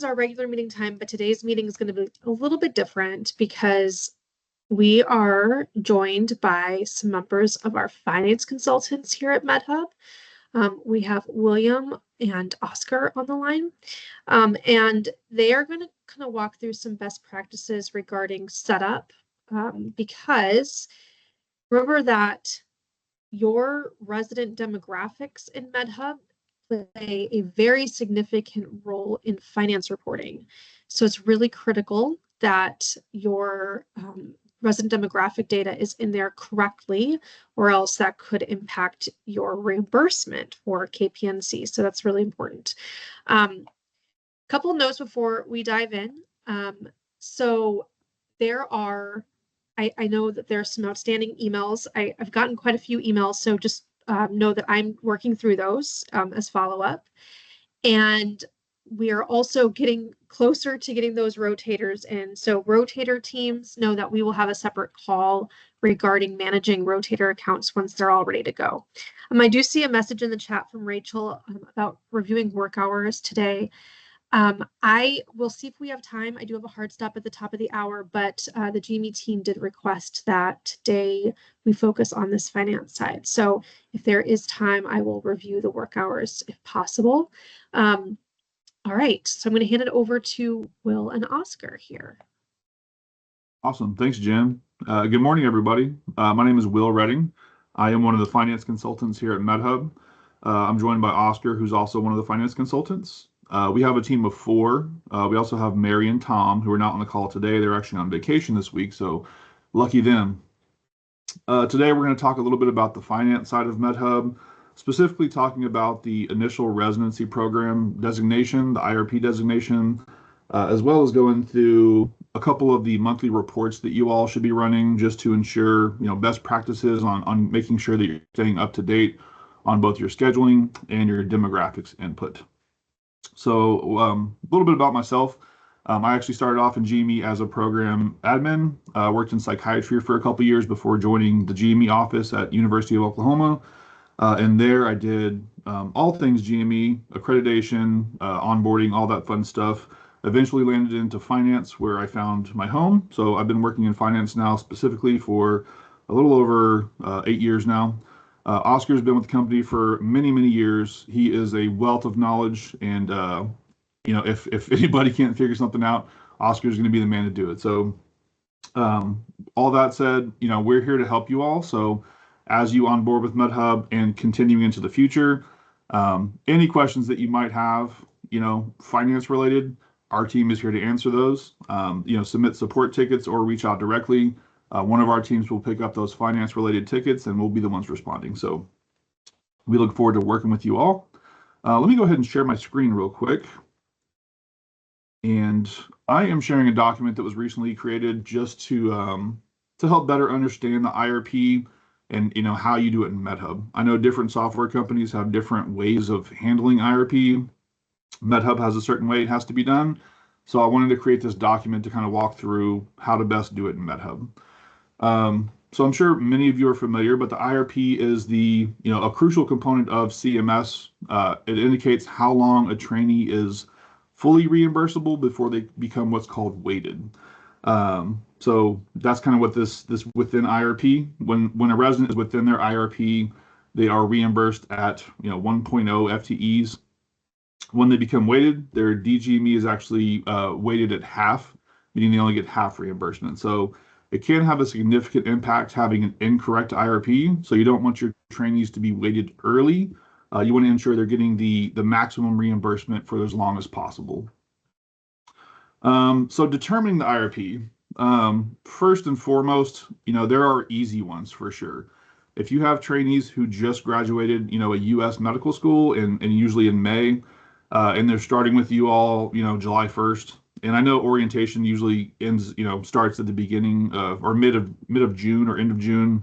is our regular meeting time, but today's meeting is going to be a little bit different because we are joined by some members of our finance consultants here at MedHub. We have William and Oscar on the line, and they are going to kind of walk through some best practices regarding setup, because remember that your resident demographics in MedHub play a very significant role in finance reporting. So it's really critical that your resident demographic data is in there correctly, or else that could impact your reimbursement for KPNC. So that's really important. Couple notes before we dive in. So there are, I know that there are some outstanding emails. I've gotten quite a few emails, so just know that I'm working through those as follow-up. And we are also getting closer to getting those rotators in. So rotator teams know that we will have a separate call regarding managing rotator accounts once they're all ready to go. I do see a message in the chat from Rachel about reviewing work hours today. I will see if we have time. I do have a hard stop at the top of the hour, but the GME team did request that today we focus on this finance side. So if there is time, I will review the work hours if possible. All right, so I'm going to hand it over to Will and Oscar here. Awesome. Thanks, Jen. Good morning, everybody. My name is Will Redding. I am one of the finance consultants here at MedHub. I'm joined by Oscar, who's also one of the finance consultants. We have a team of 4. We also have Mary and Tom, who are not on the call today. They're actually on vacation this week, so lucky them. Today, we're going to talk a little bit about the finance side of MedHub, specifically talking about the initial residency program designation, the IRP designation, as well as going through a couple of the monthly reports that you all should be running just to ensure, best practices on making sure that you're staying up to date on both your scheduling and your demographics input. So a little bit about myself. I actually started off in GME as a program admin, worked in psychiatry for a couple years before joining the GME office at University of Oklahoma. And there I did all things GME, accreditation, onboarding, all that fun stuff. Eventually landed into finance where I found my home. So I've been working in finance now specifically for a little over 8 years now. Oscar's been with the company for many, many years. He is a wealth of knowledge, and if anybody can't figure something out, Oscar's going to be the man to do it. So all that said, we're here to help you all. So as you on board with MedHub and continuing into the future, any questions that you might have, finance related, our team is here to answer those. Submit support tickets or reach out directly. One of our teams will pick up those finance related tickets and we'll be the ones responding. So we look forward to working with you all. Let me go ahead and share my screen real quick. And I am sharing a document that was recently created just to help better understand the IRP and how you do it in MedHub. I know different software companies have different ways of handling IRP. MedHub has a certain way it has to be done. So I wanted to create this document to kind of walk through how to best do it in MedHub. So I'm sure many of you are familiar, but the IRP is a crucial component of CMS. It indicates how long a trainee is fully reimbursable before they become what's called weighted. So that's kind of what this within IRP. When a resident is within their IRP, they are reimbursed at 1.0 FTEs. When they become weighted, their DGME is actually weighted at half, meaning they only get half reimbursement. So it can have a significant impact having an incorrect IRP. So you don't want your trainees to be weighted early. You want to ensure they're getting the maximum reimbursement for as long as possible. So determining the IRP, first and foremost, there are easy ones for sure. If you have trainees who just graduated, a U.S. medical school and usually in May, and they're starting with you all, July 1st. And I know orientation usually ends, starts at the beginning of or mid of June or end of June.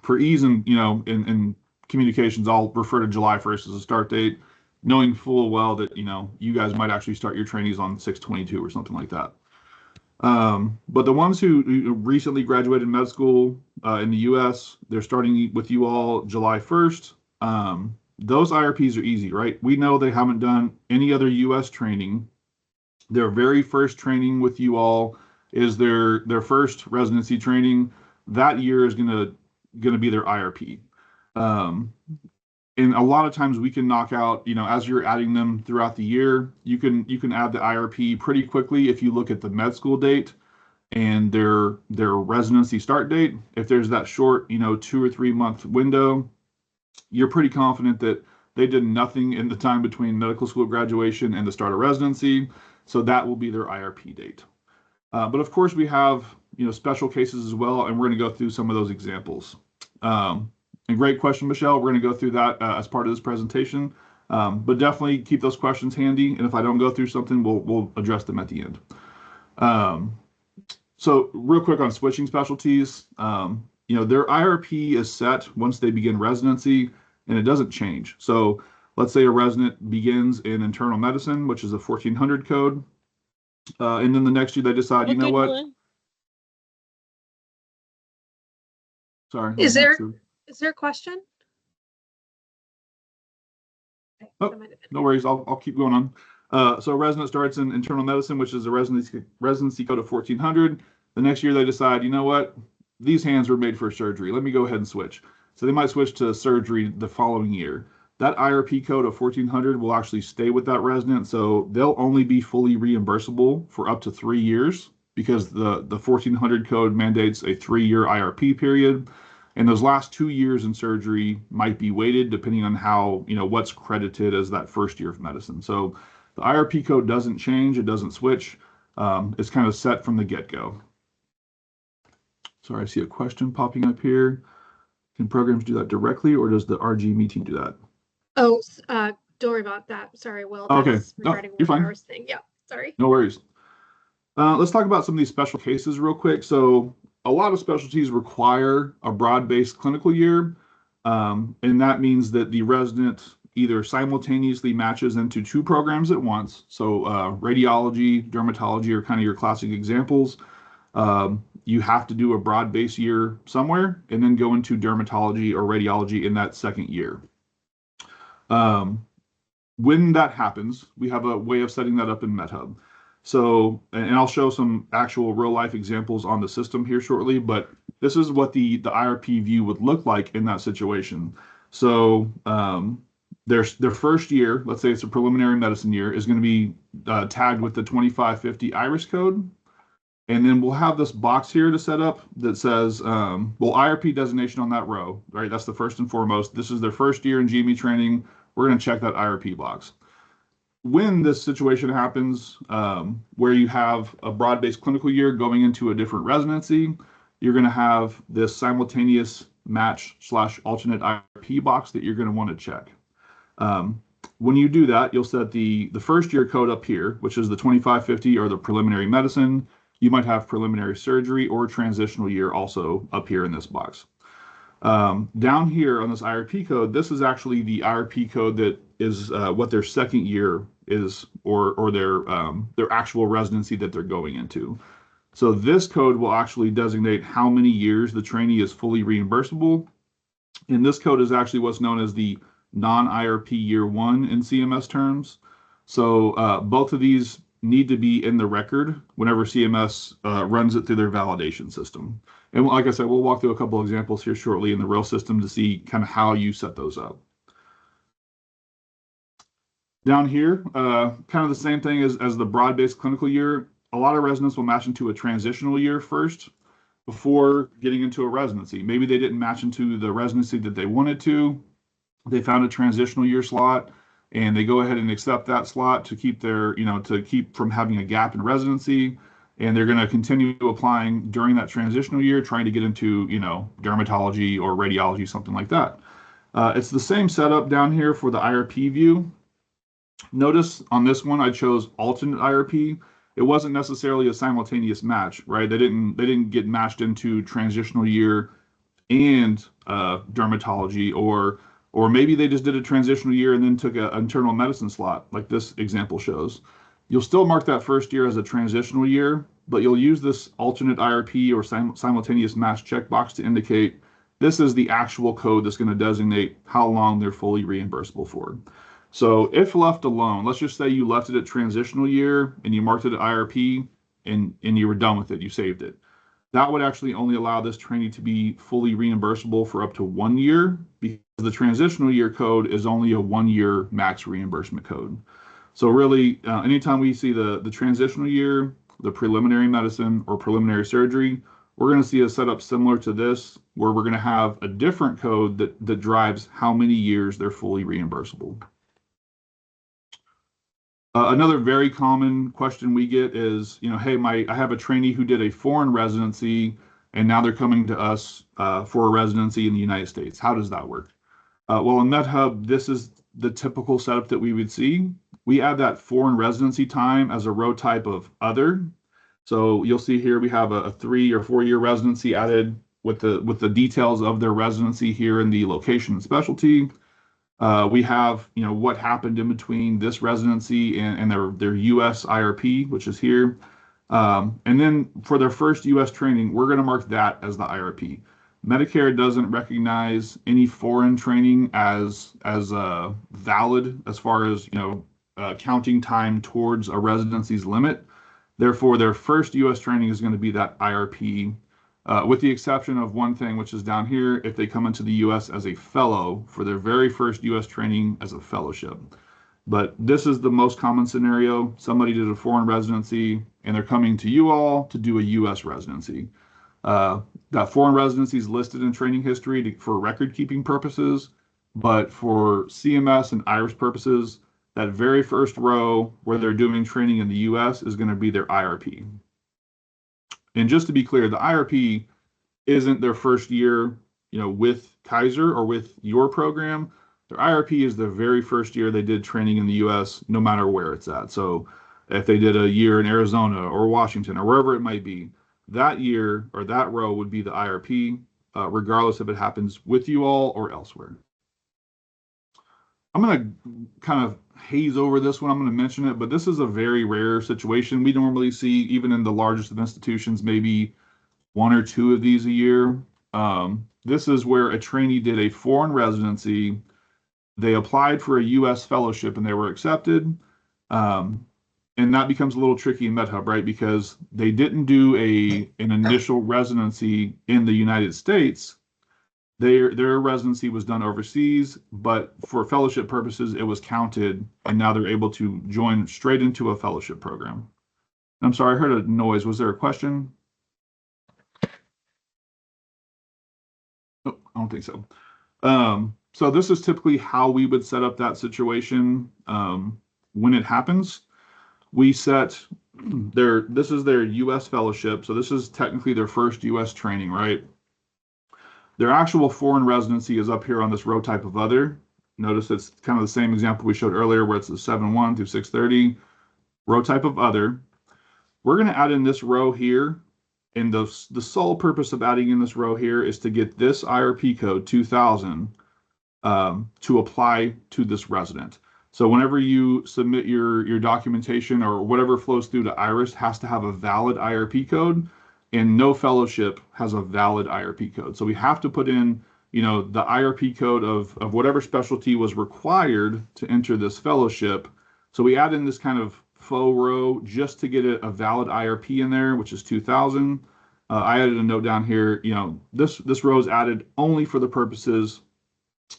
For ease and in communications, I'll refer to July 1st as a start date, knowing full well that you guys might actually start your trainees on 6/22 or something like that. But the ones who recently graduated med school in the U.S., they're starting with you all July 1st. Those IRPs are easy, right? We know they haven't done any other U.S. training Their very first training with you all is their first residency training. That year is gonna be their IRP. Um, and a lot of times we can knock out, as you're adding them throughout the year, you can add the IRP pretty quickly if you look at the med school date and their residency start date. If there's that short, 2 or 3 month window, you're pretty confident that they did nothing in the time between medical school graduation and the start of residency. So that will be their IRP date. But of course, we have special cases as well, and we're going to go through some of those examples. And great question, Michelle. We're going to go through that as part of this presentation. But definitely keep those questions handy, and if I don't go through something, we'll address them at the end. So real quick on switching specialties, their IRP is set once they begin residency, and it doesn't change. So let's say a resident begins in internal medicine, which is a 1400 code, and then the next year they decide, you know what? Sorry. Is there a question? Oh, no worries. I'll keep going on. So a resident starts in internal medicine, which is a residency code of 1400. The next year they decide, you know what? These hands were made for surgery. Let me go ahead and switch. So they might switch to surgery the following year. That IRP code of 1400 will actually stay with that resident. So they'll only be fully reimbursable for up to 3 years because the 1400 code mandates a 3-year IRP period. And those last 2 years in surgery might be weighted depending on how, what's credited as that first year of medicine. So the IRP code doesn't change. It doesn't switch. It's kind of set from the get-go. Sorry, I see a question popping up here. Can programs do that directly, or does the RG meeting do that? Oh, don't worry about that. Sorry, Will. Okay. Regarding you're fine. hours thing. Yeah, sorry. No worries. Let's talk about some of these special cases real quick. So a lot of specialties require a broad-based clinical year, and that means that the resident either simultaneously matches into 2 programs at once. So radiology, dermatology are kind of your classic examples. You have to do a broad-based year somewhere and then go into dermatology or radiology in that second year. When that happens, we have a way of setting that up in MedHub. So, and I'll show some actual real life examples on the system here shortly, but this is what the IRP view would look like in that situation. So their first year, let's say it's a preliminary medicine year, is going to be tagged with the 2550 IRIS code. And then we'll have this box here to set up that says, IRP designation on that row, right? That's the first and foremost. This is their first year in GME training. We're going to check that IRP box. When this situation happens, where you have a broad-based clinical year going into a different residency, you're going to have this simultaneous match/alternate IRP box that you're going to want to check. When you do that, you'll set the first year code up here, which is the 2550 or the preliminary medicine. You might have preliminary surgery or transitional year also up here in this box. Down here on this IRP code, this is actually the IRP code that is what their second year is, or their actual residency that they're going into. So this code will actually designate how many years the trainee is fully reimbursable. And this code is actually what's known as the non-IRP year 1 in CMS terms. So both of these need to be in the record whenever CMS runs it through their validation system. And like I said, we'll walk through a couple of examples here shortly in the real system to see kind of how you set those up. Down here, kind of the same thing as the broad-based clinical year. A lot of residents will match into a transitional year first before getting into a residency. Maybe they didn't match into the residency that they wanted to. They found a transitional year slot, and they go ahead and accept that slot to keep their, to keep from having a gap in residency. And they're going to continue applying during that transitional year, trying to get into, dermatology or radiology, something like that. It's the same setup down here for the IRP view. Notice on this one, I chose alternate IRP. It wasn't necessarily a simultaneous match, right? They didn't get matched into transitional year and dermatology, or maybe they just did a transitional year and then took an internal medicine slot, like this example shows. You'll still mark that first year as a transitional year, but you'll use this alternate IRP or simultaneous match checkbox to indicate this is the actual code that's going to designate how long they're fully reimbursable for. So if left alone, let's just say you left it at transitional year and you marked it at IRP and you were done with it, you saved it. That would actually only allow this training to be fully reimbursable for up to 1 year because the transitional year code is only a 1 year max reimbursement code. So really, anytime we see the transitional year, the preliminary medicine or preliminary surgery, we're going to see a setup similar to this, where we're going to have a different code that drives how many years they're fully reimbursable. Another very common question we get is, hey, I have a trainee who did a foreign residency and now they're coming to us for a residency in the United States. How does that work? Well, in MedHub, this is the typical setup that we would see. We add that foreign residency time as a row type of other. So you'll see here we have a 3 or 4 year residency added with the details of their residency here in the location and specialty. We have, what happened in between this residency and their U.S. IRP, which is here. And then for their first U.S. training, we're going to mark that as the IRP. Medicare doesn't recognize any foreign training as valid as far as, counting time towards a residency's limit. Therefore, their first U.S. training is going to be that IRP, with the exception of one thing, which is down here, if they come into the U.S. as a fellow for their very first U.S. training as a fellowship. But this is the most common scenario. Somebody did a foreign residency and they're coming to you all to do a U.S. residency. That foreign residency is listed in training history for record keeping purposes, but for CMS and IRIS purposes, that very first row where they're doing training in the U.S. is going to be their IRP. And just to be clear, the IRP isn't their first year, with Kaiser or with your program. Their IRP is the very first year they did training in the U.S., no matter where it's at. So if they did a year in Arizona or Washington or wherever it might be, that year or that row would be the IRP, regardless if it happens with you all or elsewhere. I'm going to kind of haze over this one. I'm going to mention it, but this is a very rare situation. We normally see, even in the largest of institutions, maybe 1 or 2 of these a year. This is where a trainee did a foreign residency. They applied for a U.S. fellowship and they were accepted. And that becomes a little tricky in MedHub, right? Because they didn't do an initial residency in the United States. Their residency was done overseas, but for fellowship purposes, it was counted, and now they're able to join straight into a fellowship program. I'm sorry, I heard a noise. Was there a question? Oh, I don't think so. So this is typically how we would set up that situation when it happens. We set this is their U.S. fellowship, so this is technically their first U.S. training, right? Their actual foreign residency is up here on this row type of other. Notice it's kind of the same example we showed earlier where it's the 7-1 through 630, row type of other. We're going to add in this row here, and the sole purpose of adding in this row here is to get this IRP code 2000 to apply to this resident. So whenever you submit your documentation or whatever flows through to IRIS has to have a valid IRP code, and no fellowship has a valid IRP code. So we have to put in, the IRP code of whatever specialty was required to enter this fellowship. So we add in this kind of faux row just to get a valid IRP in there, which is 2000. I added a note down here, this row is added only for the purposes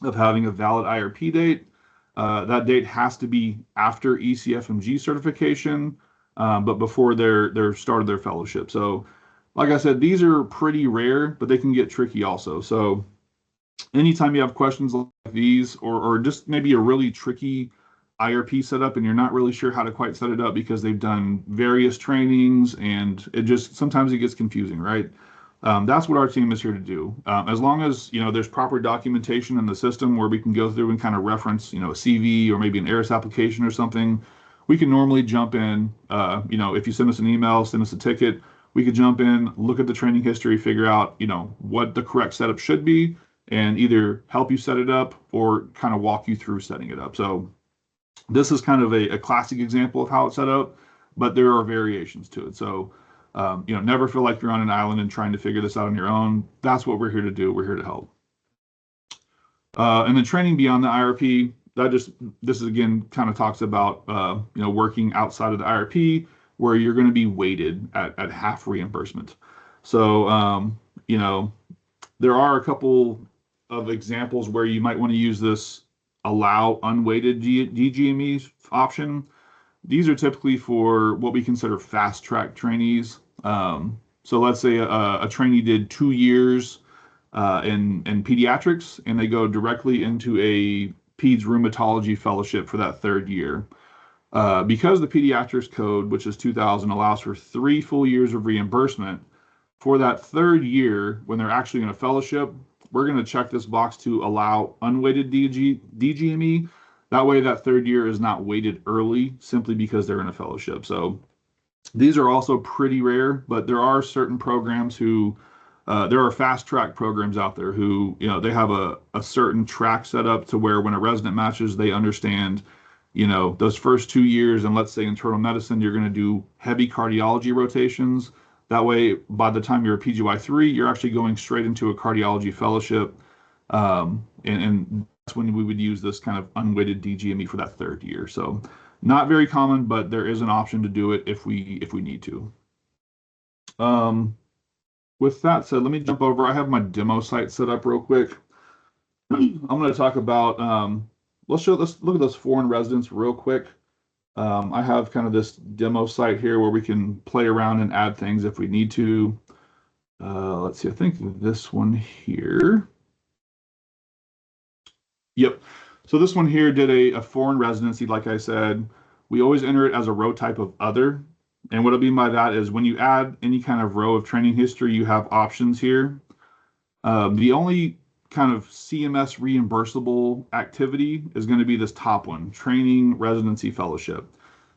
of having a valid IRP date. That date has to be after ECFMG certification, but before their start of their fellowship. So like I said, these are pretty rare, but they can get tricky also. So anytime you have questions like these, or just maybe a really tricky IRP setup and you're not really sure how to quite set it up because they've done various trainings and sometimes it gets confusing, right? That's what our team is here to do. As long as, there's proper documentation in the system where we can go through and kind of reference, a CV or maybe an ARIS application or something, we can normally jump in, if you send us an email, send us a ticket, we could jump in, look at the training history, figure out, what the correct setup should be, and either help you set it up or kind of walk you through setting it up. So this is kind of a classic example of how it's set up, but there are variations to it. So, never feel like you're on an island and trying to figure this out on your own. That's what we're here to do. We're here to help. And then training beyond the IRP, this is again kind of talks about working outside of the IRP where you're going to be weighted at half reimbursement. So there are a couple of examples where you might want to use this allow unweighted DGME option. These are typically for what we consider fast track trainees. So let's say a trainee did 2 years in pediatrics, and they go directly into a peds rheumatology fellowship for that third year. Because the pediatrics code, which is 2000, allows for 3 full years of reimbursement, for that third year, when they're actually in a fellowship, we're going to check this box to allow unweighted DGME. That way, that third year is not weighted early simply because they're in a fellowship. So these are also pretty rare, but there are certain programs there are fast track programs out there who, they have a certain track set up to where when a resident matches, they understand, those first 2 years, and let's say internal medicine, you're going to do heavy cardiology rotations. That way, by the time you're a PGY3, you're actually going straight into a cardiology fellowship. And that's when we would use this kind of unweighted DGME for that third year. So not very common, but there is an option to do it if we need to. With that said, let me jump over. I have my demo site set up real quick. I'm going to talk about, let's look at those foreign residents real quick. I have kind of this demo site here where we can play around and add things if we need to. Let's see, I think this one here. Yep. So this one here did a foreign residency, like I said. We always enter it as a row type of other. And what I mean by that is when you add any kind of row of training history, you have options here. The only kind of CMS reimbursable activity is going to be this top one, training, residency, fellowship.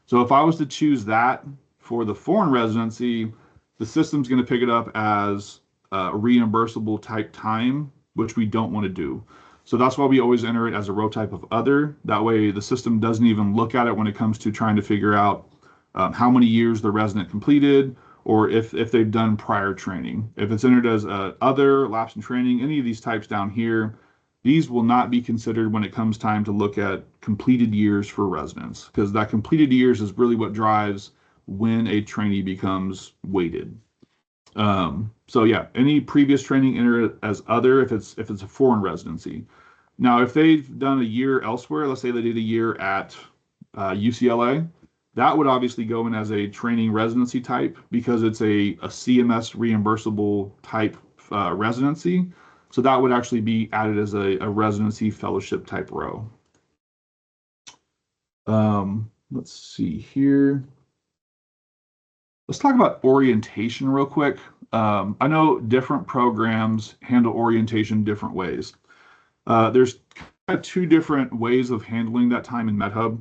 So if I was to choose that for the foreign residency, the system's going to pick it up as reimbursable type time, which we don't want to do. So that's why we always enter it as a row type of other. That way the system doesn't even look at it when it comes to trying to figure out how many years the resident completed, or if they've done prior training. If it's entered as other, lapse in training, any of these types down here, these will not be considered when it comes time to look at completed years for residents, because that completed years is really what drives when a trainee becomes weighted. So yeah, any previous training enter as other if it's a foreign residency. Now, if they've done a year elsewhere, let's say they did a year at UCLA, that would obviously go in as a training residency type because it's a CMS reimbursable type residency. So that would actually be added as a residency fellowship type row. Let's see here. Let's talk about orientation real quick. I know different programs handle orientation different ways. There's kind of 2 different ways of handling that time in MedHub.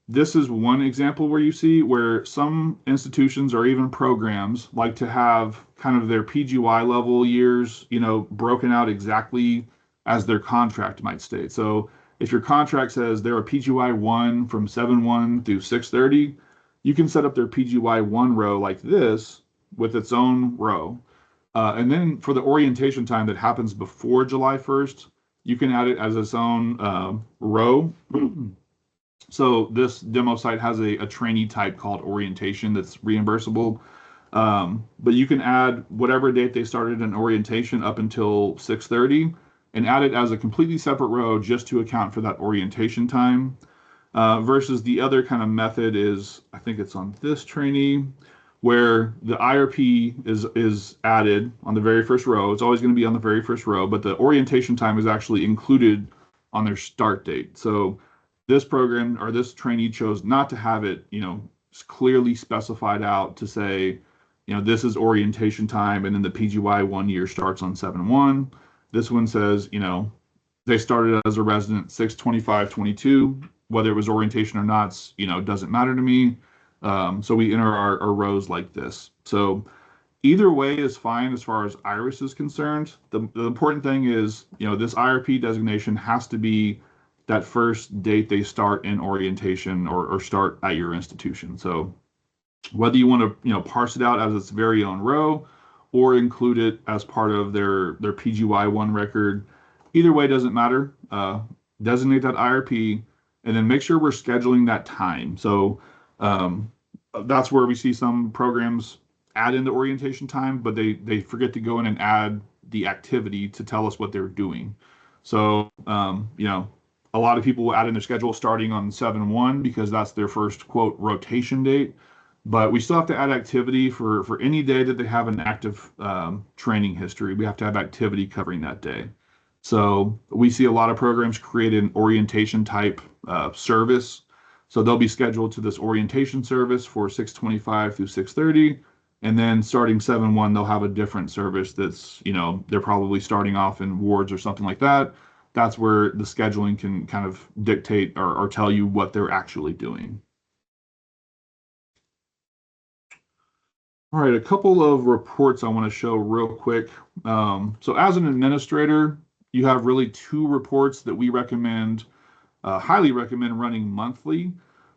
This is one example where you see where some institutions or even programs like to have kind of their PGY level years, broken out exactly as their contract might state. So if your contract says they're a PGY 1 from 7/1 through 6/30, you can set up their PGY 1 row like this with its own row. And then for the orientation time that happens before July 1st, you can add it as its own row. So this demo site has a trainee type called orientation that's reimbursable. But you can add whatever date they started in orientation up until 6/30 and add it as a completely separate row just to account for that orientation time. Versus the other kind of method is, I think it's on this trainee, where the IRP is added on the very first row. It's always going to be on the very first row, but the orientation time is actually included on their start date. So this program or this trainee chose not to have it, clearly specified out to say, this is orientation time, and then the PGY 1 year starts on 7/1. This one says, they started as a resident 6/25/22, whether it was orientation or not, doesn't matter to me. So we enter our rows like this. So either way is fine as far as IRIS is concerned. The important thing is, this IRP designation has to be that first date they start in orientation or start at your institution. So whether you want to, parse it out as its very own row or include it as part of their PGY 1 record, either way doesn't matter. designate that IRP, and then make sure we're scheduling that time. So um, that's where we see some programs add in the orientation time, but they forget to go in and add the activity to tell us what they're doing. So a lot of people will add in their schedule starting on 7/1 because that's their first quote rotation date. But we still have to add activity for any day that they have an active training history. We have to have activity covering that day. So we see a lot of programs create an orientation type service. So they'll be scheduled to this orientation service for 6:25 through 6:30. And then starting 7/1, they'll have a different service that's, they're probably starting off in wards or something like that. That's where the scheduling can kind of dictate or tell you what they're actually doing. All right, a couple of reports I want to show real quick. So as an administrator, you have really two reports that we recommend, highly recommend running monthly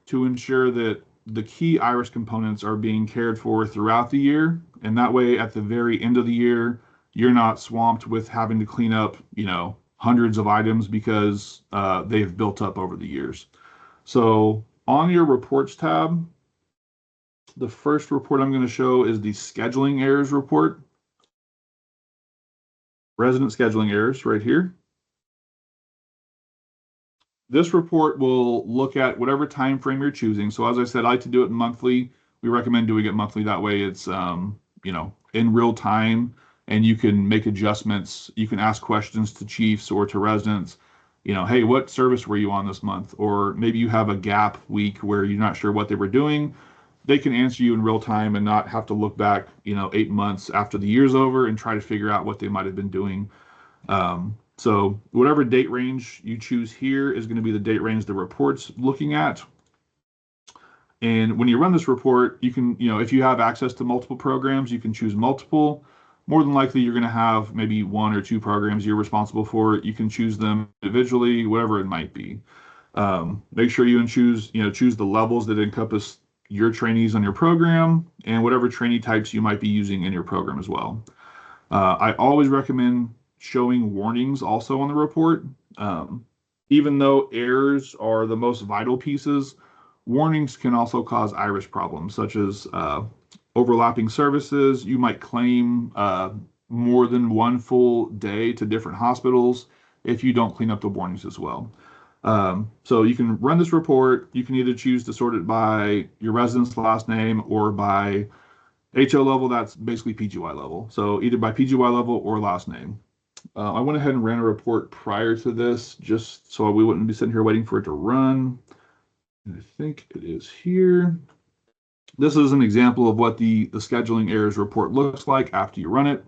to ensure that the key iris components are being cared for throughout the year. And that way, at the very end of the year, you're not swamped with having to clean up, hundreds of items because they've built up over the years. So on your reports tab, the first report I'm going to show is the scheduling errors report. Resident scheduling errors right here. This report will look at whatever time frame you're choosing. So as I said, I like to do it monthly. We recommend doing it monthly. That way it's, in real time and you can make adjustments. You can ask questions to chiefs or to residents, hey, what service were you on this month? Or maybe you have a gap week where you're not sure what they were doing. They can answer you in real time and not have to look back, 8 months after the year's over and try to figure out what they might have been doing. So whatever date range you choose here is going to be the date range the report's looking at. And when you run this report, you can, if you have access to multiple programs, you can choose multiple. More than likely, you're going to have maybe one or two programs you're responsible for. You can choose them individually, whatever it might be. Make sure you choose the levels that encompass your trainees on your program and whatever trainee types you might be using in your program as well. I always recommend showing warnings also on the report. Even though errors are the most vital pieces, warnings can also cause iris problems, such as overlapping services. You might claim more than one full day to different hospitals if you don't clean up the warnings as well. So you can run this report. You can either choose to sort it by your resident's last name or by HO level. That's basically PGY level. So either by PGY level or last name. I went ahead and ran a report prior to this just so we wouldn't be sitting here waiting for it to run. And I think it is here. This is an example of what the scheduling errors report looks like after you run it.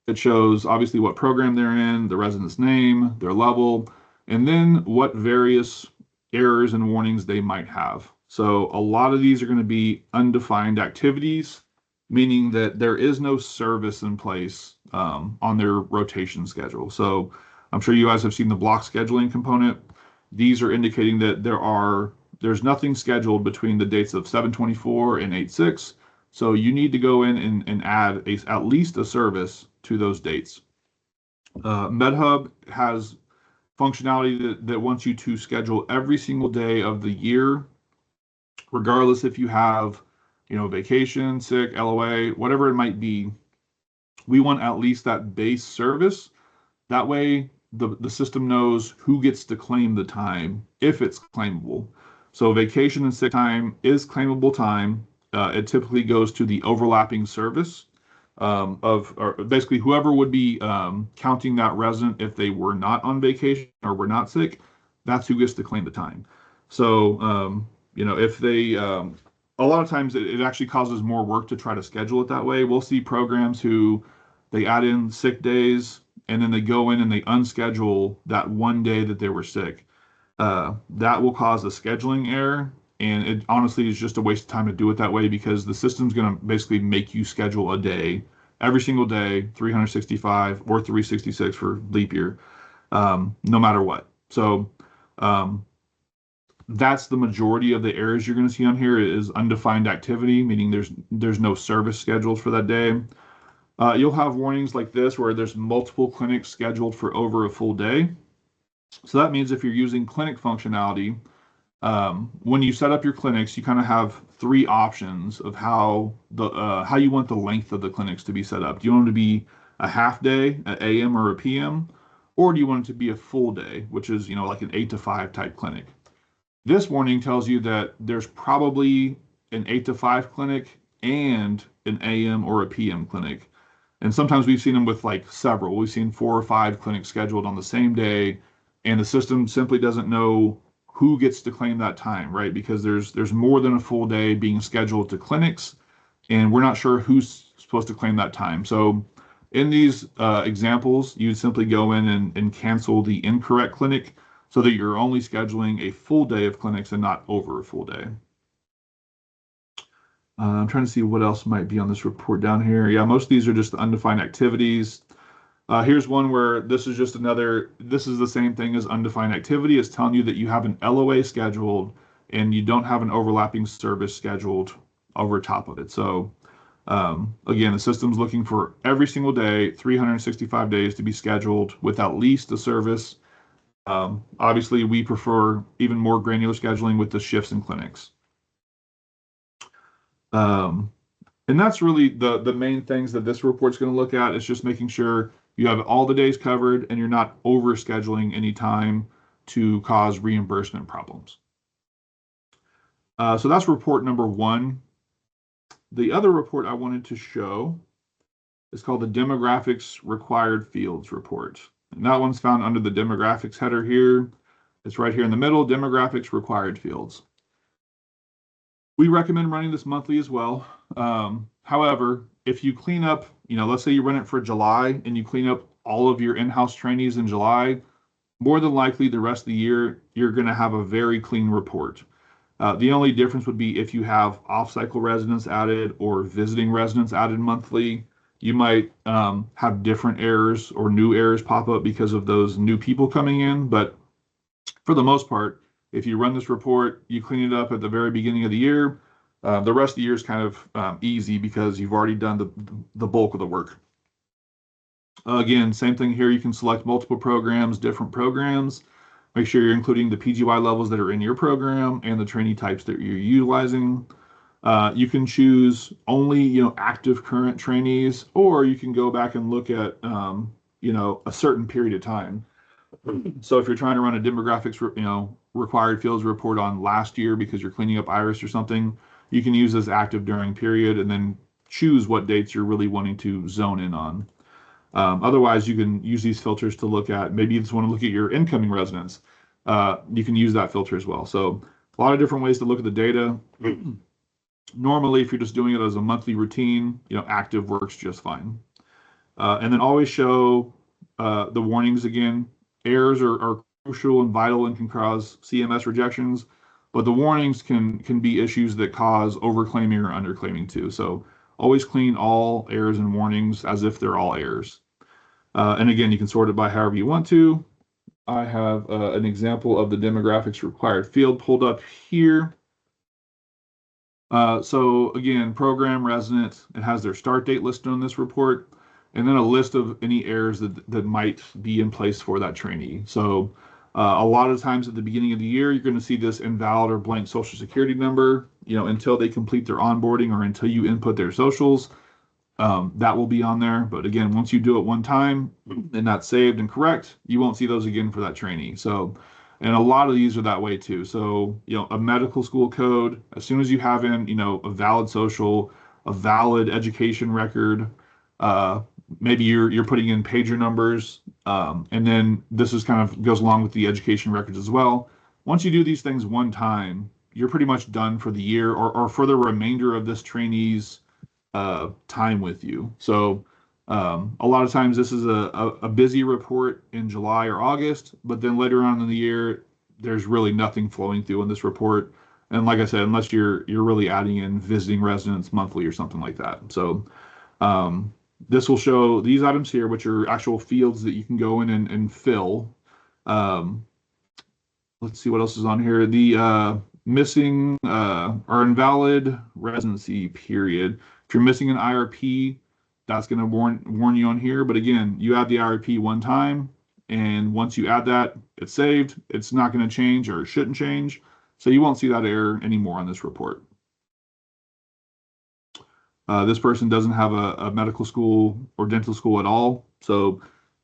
It shows obviously what program they're in, the resident's name, their level, and then what various errors and warnings they might have. So a lot of these are going to be undefined activities, meaning that there is no service in place on their rotation schedule. So I'm sure you guys have seen the block scheduling component. These are indicating that there's nothing scheduled between the dates of 7/24 and 8/6. So you need to go in and add at least a service to those dates. MedHub has functionality that wants you to schedule every single day of the year, regardless if you have, vacation, sick, LOA, whatever it might be. We want at least that base service. That way, the system knows who gets to claim the time if it's claimable. So vacation and sick time is claimable time. It typically goes to the overlapping service or basically whoever would be counting that resident if they were not on vacation or were not sick. That's who gets to claim the time. So if they a lot of times it actually causes more work to try to schedule it that way. We'll see programs who they add in sick days and then they go in and they unschedule that one day that they were sick. That will cause a scheduling error. And it honestly is just a waste of time to do it that way because the system's going to basically make you schedule a day every single day, 365 or 366 for leap year, no matter what. So that's the majority of the errors you're going to see on here is undefined activity, meaning there's no service scheduled for that day. You'll have warnings like this where there's multiple clinics scheduled for over a full day. So that means if you're using clinic functionality, when you set up your clinics, you kind of have three options of how you want the length of the clinics to be set up. Do you want them to be a half day, an AM or a PM, or do you want it to be a full day, which is like an 8 to 5 type clinic? This warning tells you that there's probably an 8 to 5 clinic and an AM or a PM clinic. And sometimes we've seen them with like several. We've seen 4 or 5 clinics scheduled on the same day, and the system simply doesn't know who gets to claim that time, right? Because there's more than a full day being scheduled to clinics, and we're not sure who's supposed to claim that time. So in these examples, you'd simply go in and cancel the incorrect clinic so that you're only scheduling a full day of clinics and not over a full day. I'm trying to see what else might be on this report down here. Yeah, most of these are just undefined activities. Here's one where this is the same thing as undefined activity. It's telling you that you have an LOA scheduled and you don't have an overlapping service scheduled over top of it. So again, the system's looking for every single day, 365 days to be scheduled with at least a service. Obviously, we prefer even more granular scheduling with the shifts in clinics. And that's really the main things that this report's going to look at. Is just making sure you have all the days covered and you're not overscheduling any time to cause reimbursement problems. So that's report number 1. The other report I wanted to show is called the Demographics Required Fields Report. And that one's found under the demographics header here. It's right here in the middle, Demographics Required Fields. We recommend running this monthly as well. However, if you clean up, let's say you run it for July and you clean up all of your in-house trainees in July, more than likely the rest of the year, you're going to have a very clean report. The only difference would be if you have off-cycle residents added or visiting residents added monthly, you might have different errors or new errors pop up because of those new people coming in. But for the most part, if you run this report, you clean it up at the very beginning of the year, the rest of the year is kind of easy because you've already done the bulk of the work. Again, same thing here. You can select multiple programs, different programs. Make sure you're including the PGY levels that are in your program and the trainee types that you're utilizing. You can choose only active current trainees, or you can go back and look at a certain period of time. So if you're trying to run a demographics required fields report on last year because you're cleaning up iris or something, you can use this active during period and then choose what dates you're really wanting to zone in on. Otherwise, you can use these filters to look at, maybe you just want to look at your incoming residents. You can use that filter as well. So a lot of different ways to look at the data. Normally, if you're just doing it as a monthly routine, active works just fine. And then always show the warnings again. Errors are crucial and vital and can cause CMS rejections, but the warnings can be issues that cause overclaiming or underclaiming too. So always clean all errors and warnings as if they're all errors. And again, you can sort it by however you want to. I have an example of the demographics required field pulled up here. So again, program resident, it has their start date listed on this report, and then a list of any errors that might be in place for that trainee. So a lot of times at the beginning of the year, you're going to see this invalid or blank social security number, until they complete their onboarding or until you input their socials. That will be on there. But again, once you do it one time and that's saved and correct, you won't see those again for that trainee. So, and a lot of these are that way too. So, a medical school code, as soon as you have in, a valid social, a valid education record, maybe you're putting in pager numbers, and then this is kind of goes along with the education records as well. Once you do these things one time, you're pretty much done for the year or for the remainder of this trainee's time with you. So a lot of times this is a busy report in July or August, but then later on in the year, there's really nothing flowing through in this report. And like I said, unless you're really adding in visiting residents monthly or something like that. So this will show these items here, which are actual fields that you can go in and fill. Let's see what else is on here. The missing or invalid residency period. If you're missing an IRP, that's going to warn you on here. But again, you add the IRP one time, And once you add that, it's saved. It's not going to change or it shouldn't change. So you won't see that error anymore on this report. This person doesn't have a medical school or dental school at all. So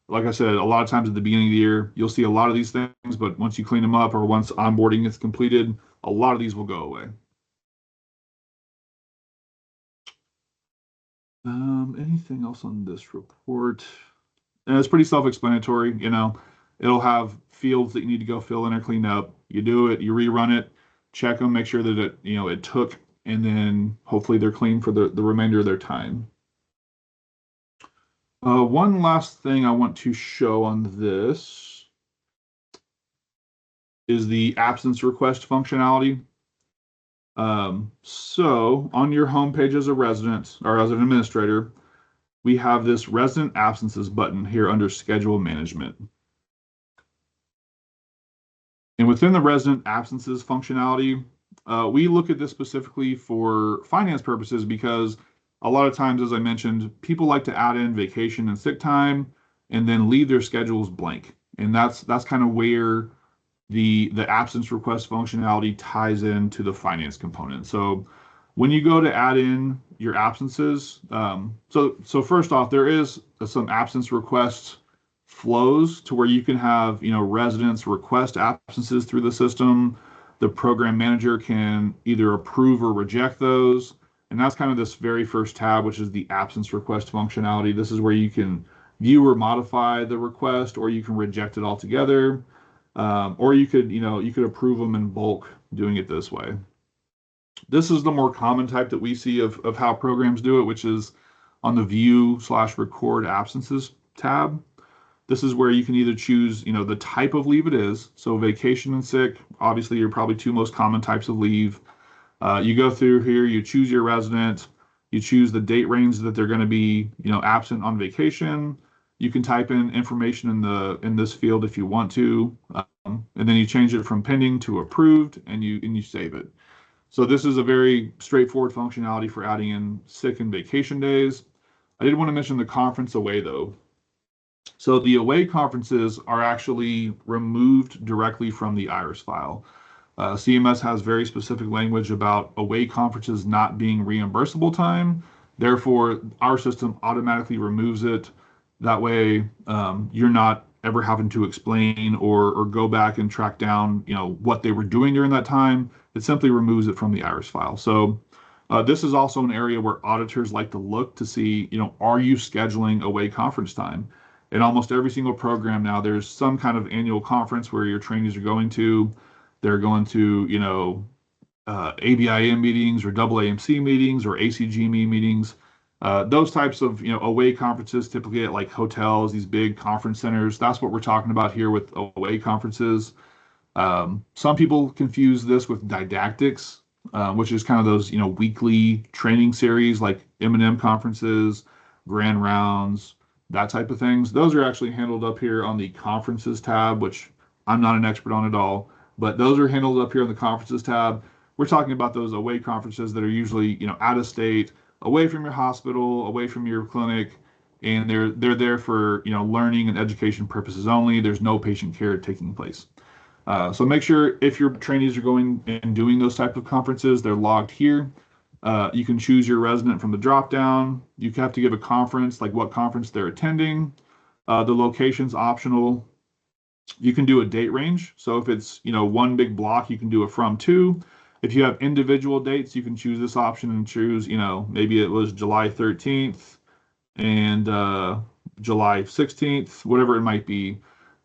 like I said, a lot of times at the beginning of the year, you'll see a lot of these things, but once you clean them up or once onboarding is completed, a lot of these will go away. Anything else on this report? And it's pretty self-explanatory. It'll have fields that you need to go fill in or clean up. You do it, you rerun it, check them, make sure that it took, and then hopefully they're clean for the remainder of their time. One last thing I want to show on this is the absence request functionality. So on your homepage as a resident or as an administrator, we have this resident absences button here under schedule management. And within the resident absences functionality, we look at this specifically for finance purposes because a lot of times, as I mentioned, people like to add in vacation and sick time and then leave their schedules blank. And that's kind of where the absence request functionality ties into the finance component. So when you go to add in your absences, so first off, there is some absence request flows to where you can have residents request absences through the system. The program manager can either approve or reject those, and that's kind of this very first tab, which is the absence request functionality. This is where you can view or modify the request, or you can reject it altogether. Or you could approve them in bulk doing it this way. This is the more common type that we see of how programs do it, which is on the view/record absences tab. This is where you can either choose, the type of leave it is. So vacation and sick, obviously, are probably two most common types of leave. You go through here, you choose your resident, you choose the date range that they're going to be, absent on vacation. You can type in information in this field if you want to, and then you change it from pending to approved, and you save it. So this is a very straightforward functionality for adding in sick and vacation days. I did want to mention the conference away though. So the away conferences are actually removed directly from the IRIS file. CMS has very specific language about away conferences not being reimbursable time. Therefore, our system automatically removes it. That way, you're not ever having to explain or go back and track down, what they were doing during that time. It simply removes it from the IRIS file. So this is also an area where auditors like to look to see, are you scheduling away conference time? In almost every single program now, there's some kind of annual conference where your trainees are going to. They're going to, ABIM meetings or AAMC meetings or ACGME meetings. Those types of, away conferences typically at like hotels, these big conference centers. That's what we're talking about here with away conferences. Some people confuse this with didactics, which is kind of those, weekly training series like M&M conferences, grand rounds, that type of things. Those are actually handled up here on the conferences tab, which I'm not an expert on at all, but those are handled up here on the conferences tab. We're talking about those away conferences that are usually, out of state, away from your hospital, away from your clinic, and they're there for, learning and education purposes only. There's no patient care taking place. So make sure if your trainees are going and doing those type of conferences, they're logged here. You can choose your resident from the drop down. You have to give a conference, like what conference they're attending. The location's optional. You can do a date range. So if it's, one big block, you can do a from to. If you have individual dates, you can choose this option and choose, maybe it was July 13th and July 16th, whatever it might be.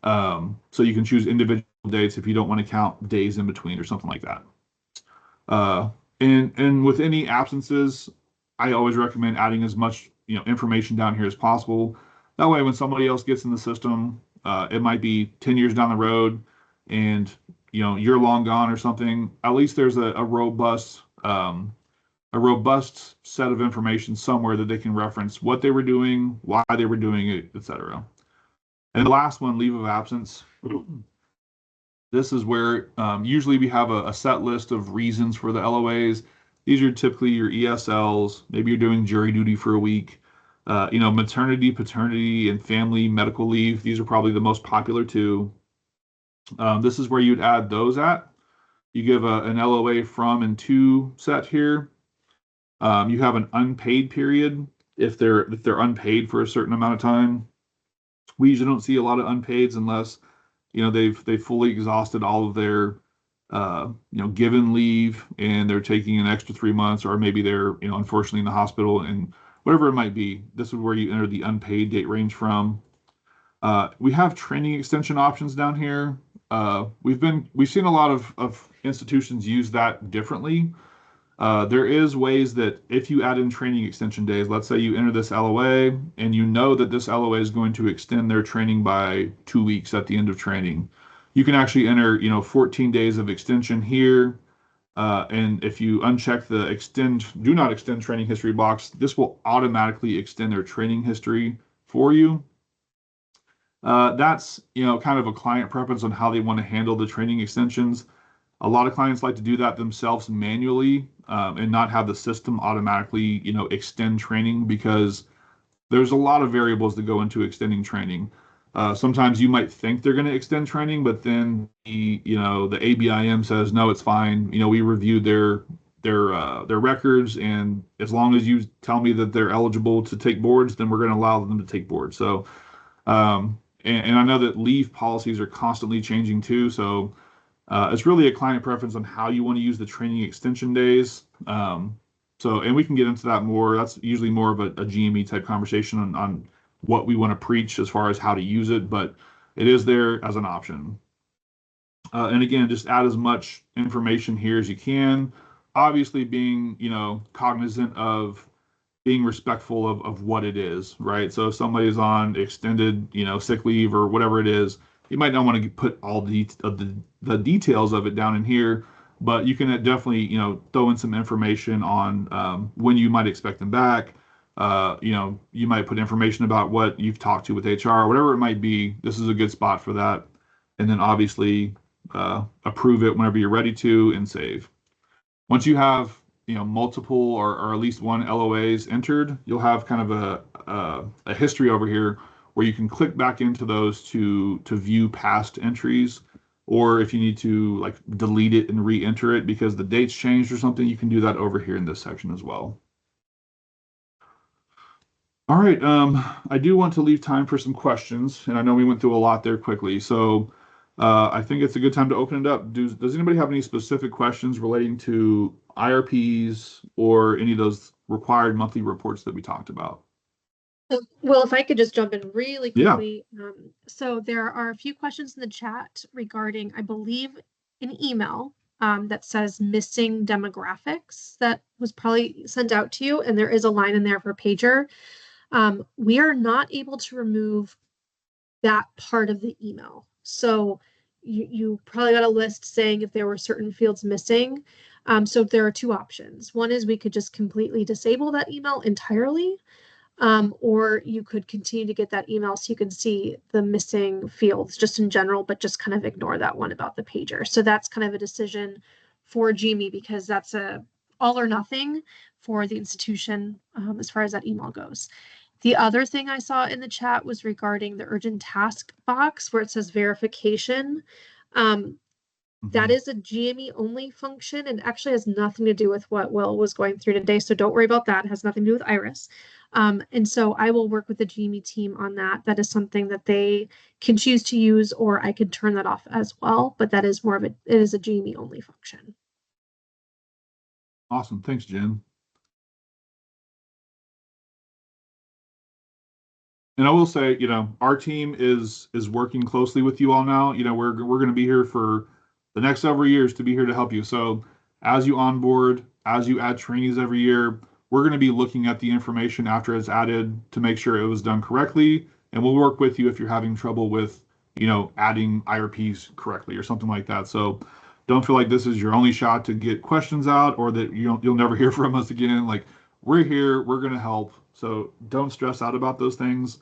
So you can choose individual dates if you don't want to count days in between or something like that. And with any absences, I always recommend adding as much information down here as possible. That way, when somebody else gets in the system, it might be 10 years down the road, and you're long gone or something. At least there's a robust set of information somewhere that they can reference what they were doing, why they were doing it, etc. And the last one, leave of absence. This is where usually we have a set list of reasons for the LOAs. These are typically your ESLs. Maybe you're doing jury duty for a week. Maternity, paternity, and family medical leave. These are probably the most popular two. This is where you'd add those at. You give an LOA from and to set here. You have an unpaid period if they're unpaid for a certain amount of time. We usually don't see a lot of unpaids unless they've fully exhausted all of their given leave and they're taking an extra 3 months, or maybe they're unfortunately in the hospital, and whatever it might be. This is where you enter the unpaid date range from. We have training extension options down here. We've seen a lot of institutions use that differently. There is ways that if you add in training extension days, let's say you enter this LOA and you know that this LOA is going to extend their training by 2 weeks at the end of training, you can actually enter 14 days of extension here. And if you uncheck the do not extend training history box, this will automatically extend their training history for you. That's kind of a client preference on how they want to handle the training extensions. A lot of clients like to do that themselves manually, and not have the system automatically extend training, because there's a lot of variables that go into extending training. Sometimes you might think they're going to extend training, but then the ABIM says no, it's fine. We reviewed their records, and as long as you tell me that they're eligible to take boards, then we're going to allow them to take boards. So and I know that leave policies are constantly changing too. So it's really a client preference on how you want to use the training extension days. And we can get into that more. That's usually more of a GME type conversation on what we want to preach as far as how to use it, but it is there as an option. And again, just add as much information here as you can. Obviously being, cognizant of being respectful of what it is, right? So if somebody's on extended, sick leave or whatever it is, you might not want to put all the details of it down in here, but you can definitely, throw in some information on when you might expect them back. You might put information about what you've talked to with HR, whatever it might be. This is a good spot for that. And then obviously approve it whenever you're ready to, and save. Once you have multiple or at least one LOAs entered, you'll have kind of a history over here where you can click back into those to view past entries, or if you need to like delete it and re-enter it because the date's changed or something, you can do that over here in this section as well. All right, I do want to leave time for some questions, and I know we went through a lot there quickly, so I think it's a good time to open it up. Does anybody have any specific questions relating to IRPs or any of those required monthly reports that we talked about? Well, if I could just jump in really Yeah. quickly. So there are a few questions in the chat regarding, I believe, an email that says missing demographics that was probably sent out to you, and there is a line in there for pager. We are not able to remove that part of the email. So you probably got a list saying if there were certain fields missing. So there are two options. One is we could just completely disable that email entirely, or you could continue to get that email so you can see the missing fields just in general, but just kind of ignore that one about the pager. So that's kind of a decision for GME, because that's a all or nothing for the institution as far as that email goes. The other thing I saw in the chat was regarding the urgent task box where it says verification. That is a GME only function and actually has nothing to do with what Will was going through today. So don't worry about that. It has nothing to do with Iris. And so I will work with the GME team on that. That is something that they can choose to use, or I can turn that off as well. But that is it is a GME only function. Awesome. Thanks, Jen. And I will say, our team is working closely with you all now. We're going to be here for the next several years to be here to help you. So as you onboard, as you add trainees every year, we're going to be looking at the information after it's added to make sure it was done correctly. And we'll work with you if you're having trouble with, adding IRPs correctly or something like that. So don't feel like this is your only shot to get questions out, or that you'll never hear from us again. Like, we're here, we're going to help. So don't stress out about those things.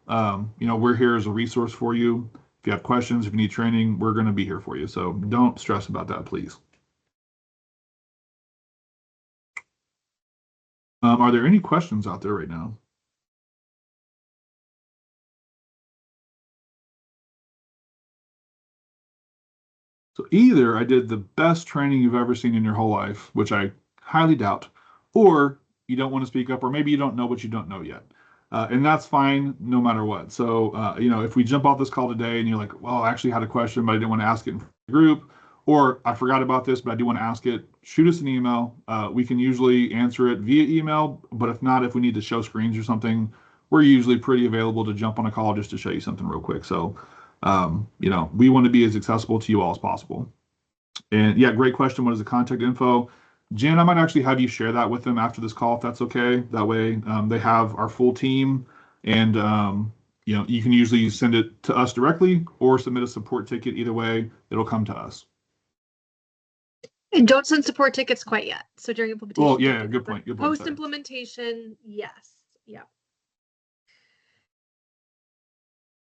We're here as a resource for you. If you have questions, if you need training, we're going to be here for you. So don't stress about that, please. Are there any questions out there right now? So either I did the best training you've ever seen in your whole life, which I highly doubt, or you don't want to speak up, or maybe you don't know what you don't know yet. And that's fine no matter what. So, if we jump off this call today and you're like, well, I actually had a question, but I didn't want to ask it in the group, or I forgot about this, but I do want to ask it, shoot us an email. We can usually answer it via email, but if not, if we need to show screens or something, we're usually pretty available to jump on a call just to show you something real quick. So, we want to be as accessible to you all as possible. And yeah, great question. What is the contact info? Jen, I might actually have you share that with them after this call, if that's okay. That way, they have our full team, and you can usually send it to us directly or submit a support ticket. Either way, it'll come to us. And don't send support tickets quite yet. So during implementation, Well, don't yeah, do good that. point. Good But point. Sorry. post-implementation, yes. Yeah.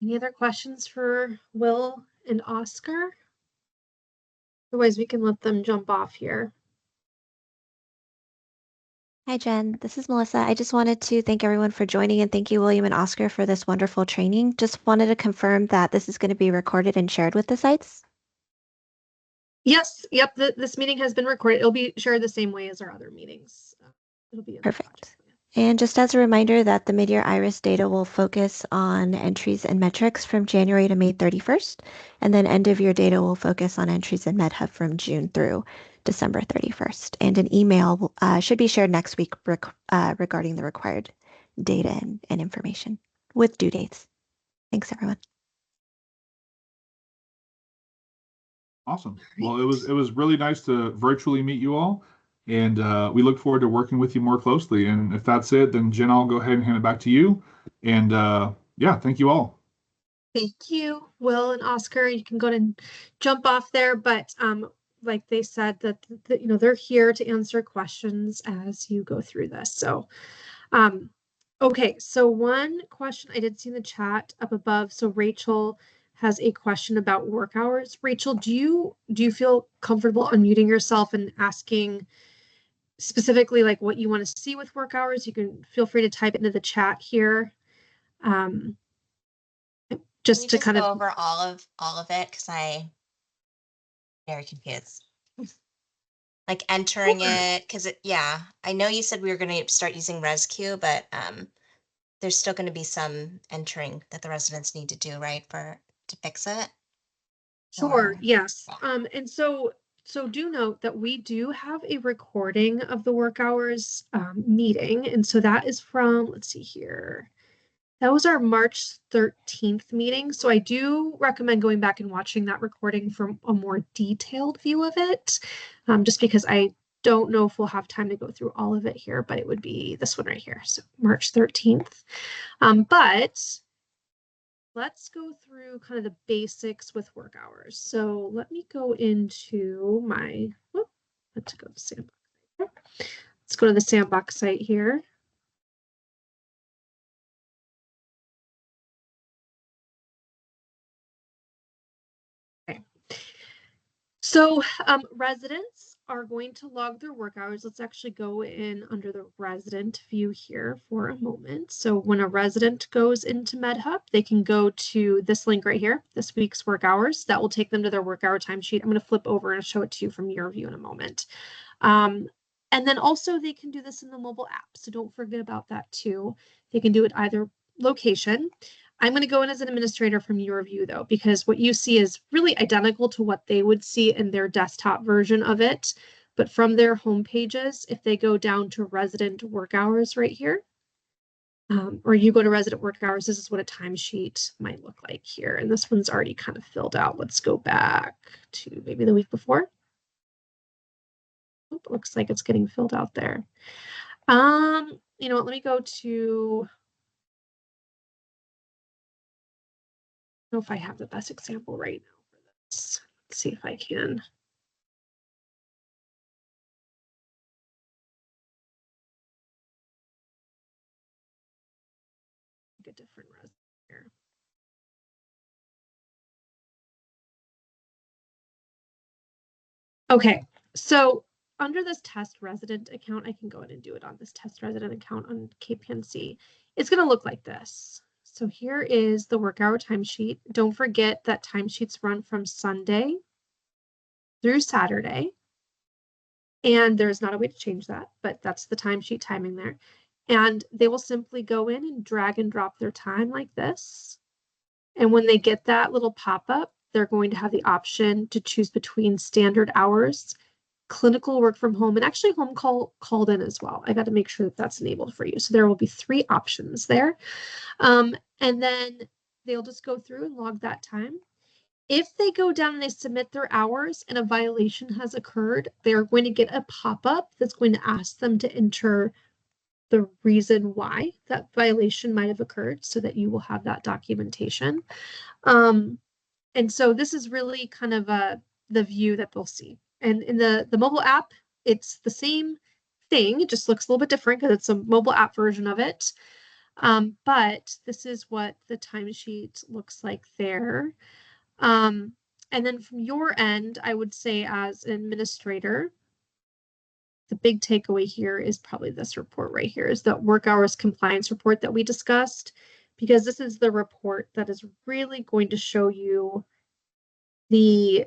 Any other questions for Will and Oscar? Otherwise, we can let them jump off here. Hi, Jen. This is Melissa. I just wanted to thank everyone for joining and thank you, William and Oscar, for this wonderful training. Just wanted to confirm that this is going to be recorded and shared with the sites. Yes, yep, this meeting has been recorded. It'll be shared the same way as our other meetings. It'll be in the project Perfect. plan. And just as a reminder that the mid-year IRIS data will focus on entries and metrics from January to May 31st, and then end-of-year data will focus on entries in MedHub from June through December 31st. And an email should be shared next week regarding the required data and information with due dates. Thanks, everyone. Awesome. Well, it was really nice to virtually meet you all, and we look forward to working with you more closely. And if that's it, then Jen, I'll go ahead and hand it back to you. And yeah, thank you all. Thank you, Will and Oscar. You can go ahead and jump off there, but like they said, that they're here to answer questions as you go through this. So, okay. So one question I did see in the chat up above. So Rachel has a question about work hours. Rachel, do you feel comfortable unmuting yourself and asking specifically like what you want to see with work hours? You can feel free to type it into the chat here. Just to kind go of over all of it because I'm very confused. Like entering it, because I know you said we were going to start using ResQ, but there's still going to be some entering that the residents need to do, right, to fix it. Sure, Or- yes. And so do note that we do have a recording of the work hours meeting. And so that is from, let's see here. That was our March 13th meeting. So I do recommend going back and watching that recording for a more detailed view of it. Just because I don't know if we'll have time to go through all of it here, but it would be this one right here. So March 13th. But let's go through kind of the basics with work hours. So let me go into my, let's go to Sandbox. Let's go to the Sandbox site here. Okay. So residents are going to log their work hours. Let's actually go in under the resident view here for a moment. So when a resident goes into MedHub, they can go to this link right here, this week's work hours. That will take them to their work hour timesheet. I'm going to flip over and show it to you from your view in a moment. And then also they can do this in the mobile app. So don't forget about that too. They can do it either location. I'm going to go in as an administrator from your view though, because what you see is really identical to what they would see in their desktop version of it. But from their home pages, if they go down to resident work hours right here, or you go to resident work hours, this is what a timesheet might look like here. And this one's already kind of filled out. Let's go back to maybe the week before. Oh, it looks like it's getting filled out there. You know what, let me go to, I don't know if I have the best example right now for this. Let's see if I can. A different resume here. Okay, so under this test resident account, I can go ahead and do it on this test resident account on KPNC. It's going to look like this. So here is the work hour timesheet. Don't forget that timesheets run from Sunday through Saturday. And there's not a way to change that, but that's the timesheet timing there. And they will simply go in and drag and drop their time like this. And when they get that little pop-up, they're going to have the option to choose between standard hours, clinical work from home, and actually home called in as well. I got to make sure that that's enabled for you. So there will be 3 options there. And then they'll just go through and log that time. If they go down and they submit their hours and a violation has occurred, they're going to get a pop-up that's going to ask them to enter the reason why that violation might have occurred so that you will have that documentation. And so this is really kind of the view that they'll see. And in the mobile app, it's the same thing. It just looks a little bit different because it's a mobile app version of it. But this is what the timesheet looks like there. And then from your end, I would say as an administrator, the big takeaway here is probably this report right here, is the work hours compliance report that we discussed, because this is the report that is really going to show you the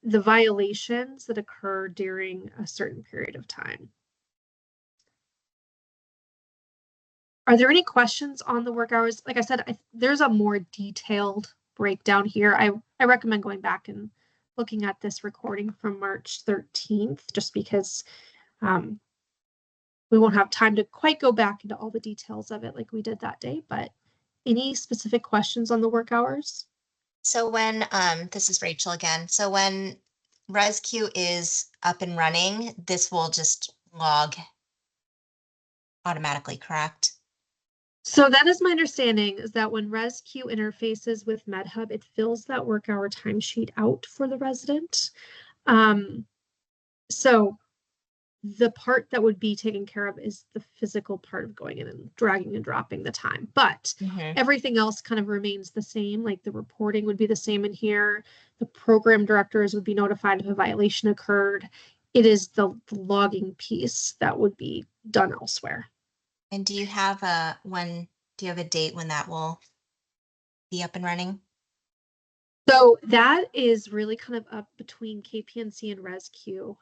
violations that occur during a certain period of time. Are there any questions on the work hours? Like I said, there's a more detailed breakdown here. I recommend going back and looking at this recording from March 13th, just because we won't have time to quite go back into all the details of it like we did that day. But any specific questions on the work hours? So when, this is Rachel again. So when ResQ is up and running, this will just log automatically, correct? So that is my understanding, is that when ResQ interfaces with MedHub, it fills that work hour timesheet out for the resident. So the part that would be taken care of is the physical part of going in and dragging and dropping the time. But everything else kind of remains the same. Like the reporting would be the same in here. The program directors would be notified if a violation occurred. It is the logging piece that would be done elsewhere. And do you have a date when that will be up and running? So that is really kind of up between KPNC and ResQ.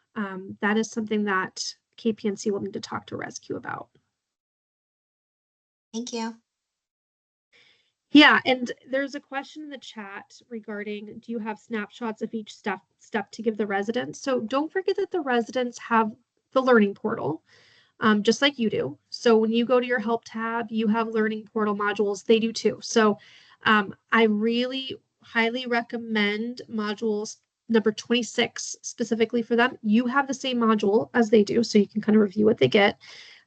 That is something that KPNC will need to talk to ResQ about. Thank you. Yeah, and there's a question in the chat regarding, do you have snapshots of each step to give the residents? So don't forget that the residents have the learning portal, just like you do. So when you go to your help tab, you have learning portal modules. They do too. So I really highly recommend modules number 26 specifically for them. You have the same module as they do, so you can kind of review what they get.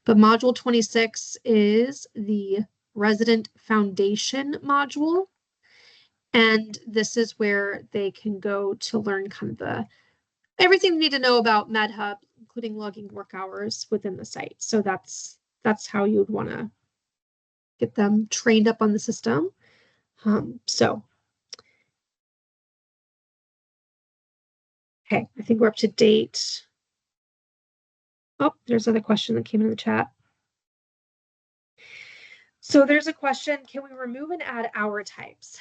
But module 26 is the resident foundation module. And this is where they can go to learn kind of everything they need to know about MedHub, including logging work hours within the site. So that's how you would want to get them trained up on the system. Okay, I think we're up to date. Oh, there's another question that came in the chat. So there's a question, can we remove and add hour types?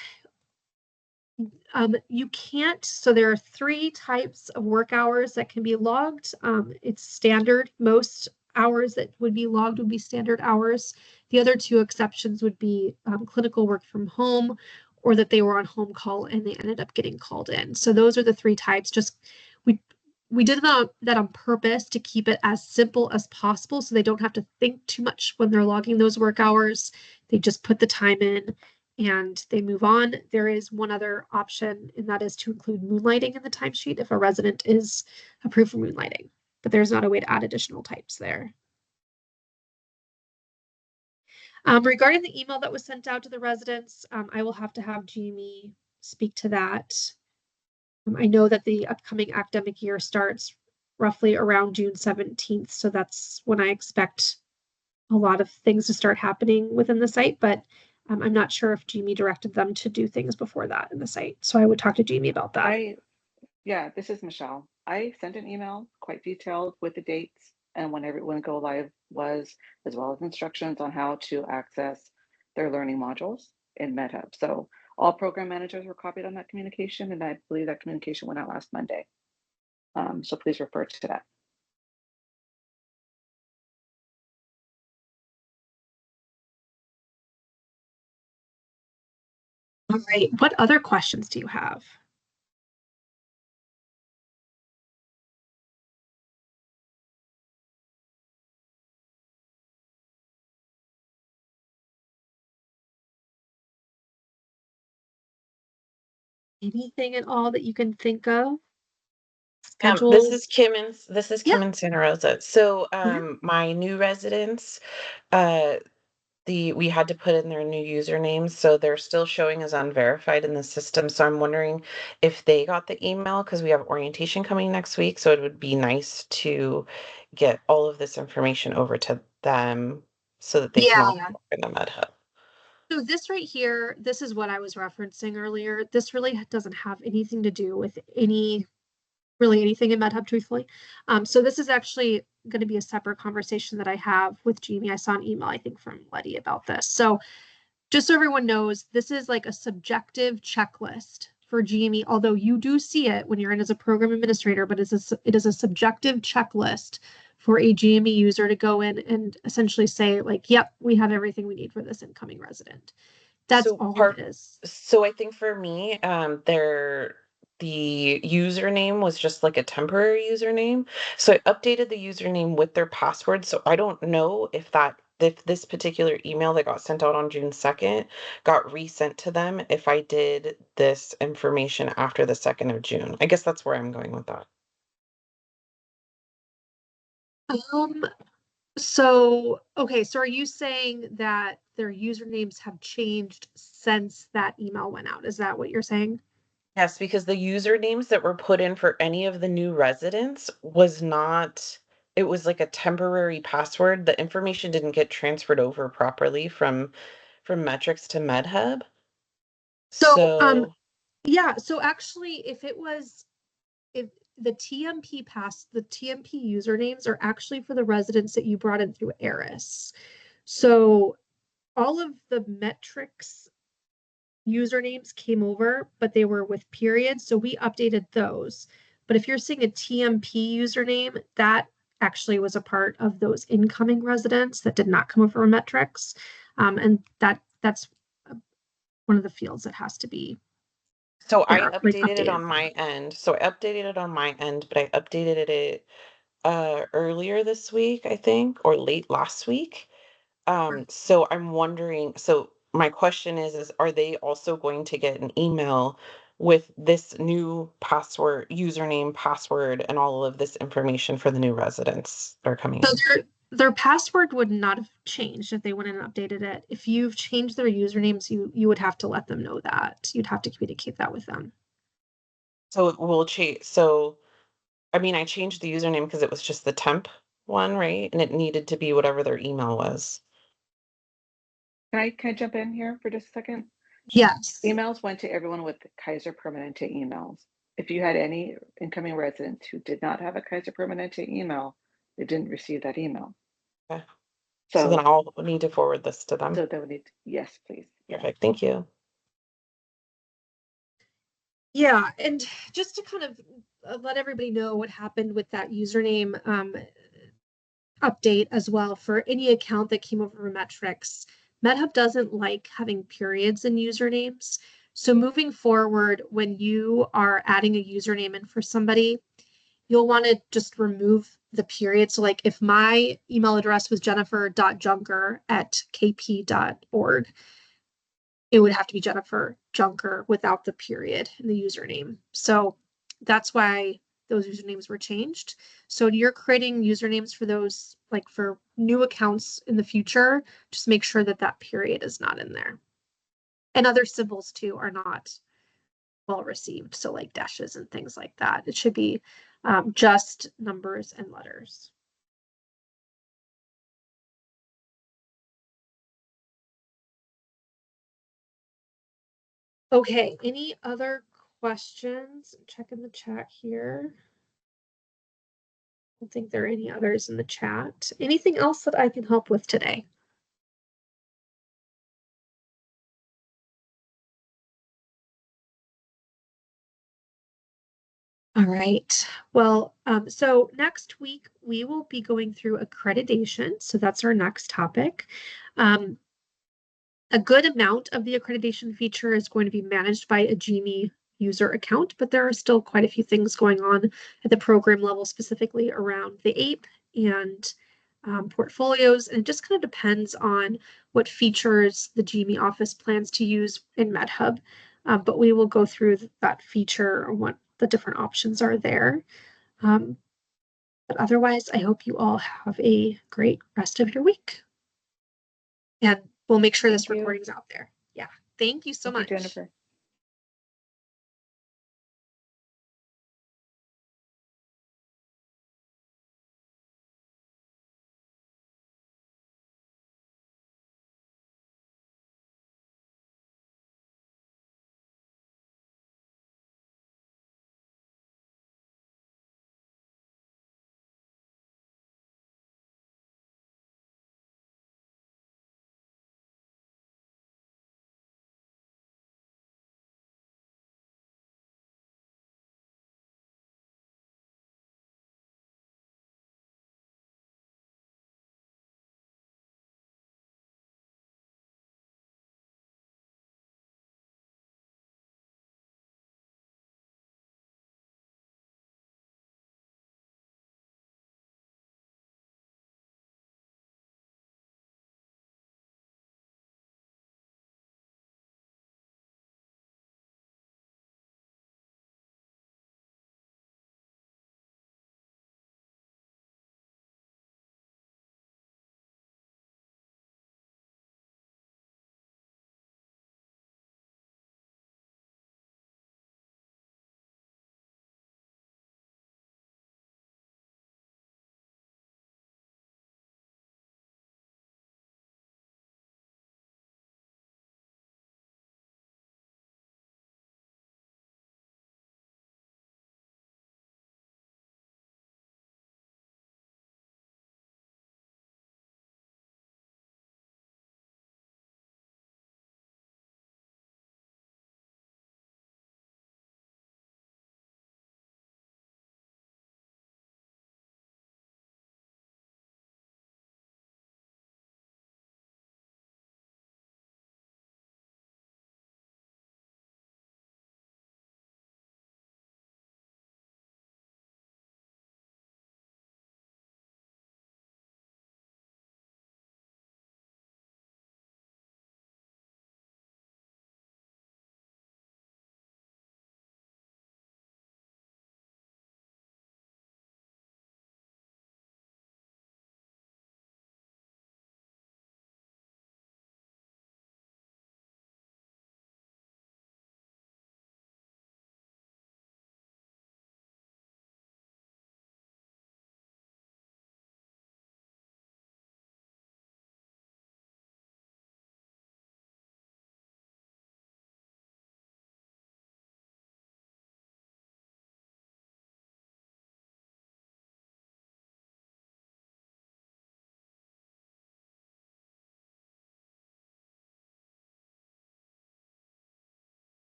You can't. So there are 3 types of work hours that can be logged. It's standard. Most hours that would be logged would be standard hours. The other 2 exceptions would be clinical work from home, or that they were on home call and they ended up getting called in. So those are the 3 types. Just we did that on purpose to keep it as simple as possible, so they don't have to think too much when they're logging those work hours. They just put the time in and they move on. There is one other option, and that is to include moonlighting in the timesheet if a resident is approved for moonlighting, but there's not a way to add additional types there. Regarding the email that was sent out to the residents, I will have to have Jamie speak to that. I know that the upcoming academic year starts roughly around June 17th, so that's when I expect a lot of things to start happening within the site, but I'm not sure if Jamie directed them to do things before that in the site. So I would talk to Jamie about that. Yeah, this is Michelle. I sent an email quite detailed with the dates and when go live was, as well as instructions on how to access their learning modules in MedHub. So all program managers were copied on that communication, and I believe that communication went out last Monday. So please refer to that. All right. What other questions do you have? Anything at all that you can think of? This is Schedules? Yeah. Kim in Santa Rosa. So Mhm. my new residents, uh we had to put in their new usernames, so they're still showing as unverified in the system. So I'm wondering if they got the email because we have orientation coming next week. So it would be nice to get all of this information over to them so that they can all Yeah. work in the MedHub. So this right here, this is what I was referencing earlier. This really doesn't have anything to do with really anything in MedHub, truthfully. So this is actually going to be a separate conversation that I have with Jamie. I saw an email, I think, from Letty about this. So just so everyone knows, this is like a subjective checklist for GME, although you do see it when you're in as a program administrator, but it is a subjective checklist for a GME user to go in and essentially say, like, yep, we have everything we need for this incoming resident. That's So all it is. so I think for me, the username was just like a temporary username. So I updated the username with their password. So I don't know if this particular email that got sent out on June 2nd got resent to them if I did this information after the 2nd of June. I guess that's where I'm going with that. Um, so okay, so are you saying that their usernames have changed since that email went out? Is that what you're saying? Yes, because the usernames that were put in for any of the new residents was not, it was like a temporary password. The information didn't get transferred over properly from Metrics to MedHub. So, So, yeah, so actually, if the TMP usernames are actually for the residents that you brought in through Eris. So all of the metrics usernames came over, but they were with periods. So we updated those. But if you're seeing a TMP username, that actually was a part of those incoming residents that did not come over from metrics. And that's one of the fields that has to be so I like updated it updated. on my end. So I updated it on my end, but I updated it earlier this week, I think, or late last week. So I'm wondering, so my question is are they also going to get an email with this new password, username, password, and all of this information for the new residents that are coming So in? their password would not have changed if they went and updated it. If you've changed their usernames, you would have to let them know that. You'd have to communicate that with them. So it will change. So, I mean, I changed the username because it was just the temp one, right? And it needed to be whatever their email was. Can I jump in here for just a second? Yes. Emails went to everyone with Kaiser Permanente emails. If you had any incoming residents who did not have a Kaiser Permanente email, they didn't receive that email. Okay. So then So, I'll need to forward this to them. so they would need, yes, please. Yeah. Perfect. Thank you. Yeah, and just to kind of let everybody know what happened with that username update as well for any account that came over from Metrics. MedHub doesn't like having periods in usernames. So moving forward, when you are adding a username in for somebody, you'll want to just remove the period. So like if my email address was jennifer.junker@kp.org, it would have to be Jennifer Junker without the period in the username. So that's why those usernames were changed. So when you're creating usernames for those, like for new accounts in the future, just make sure that that period is not in there. And other symbols too are not well received. So like dashes and things like that. It should be just numbers and letters. Okay, any other questions? Check in the chat here. I don't think there are any others in the chat. Anything else that I can help with today? All right. Well, so next week we will be going through accreditation. So that's our next topic. A good amount of the accreditation feature is going to be managed by a Genie user account, but there are still quite a few things going on at the program level, specifically around the APE and portfolios. And it just kind of depends on what features the Genie office plans to use in MedHub. But we will go through that feature and what the different options are there. But otherwise, I hope you all have a great rest of your week. And we'll make sure this Thank you. recording's out there. Yeah. Thank you so Thank you, much. Jennifer.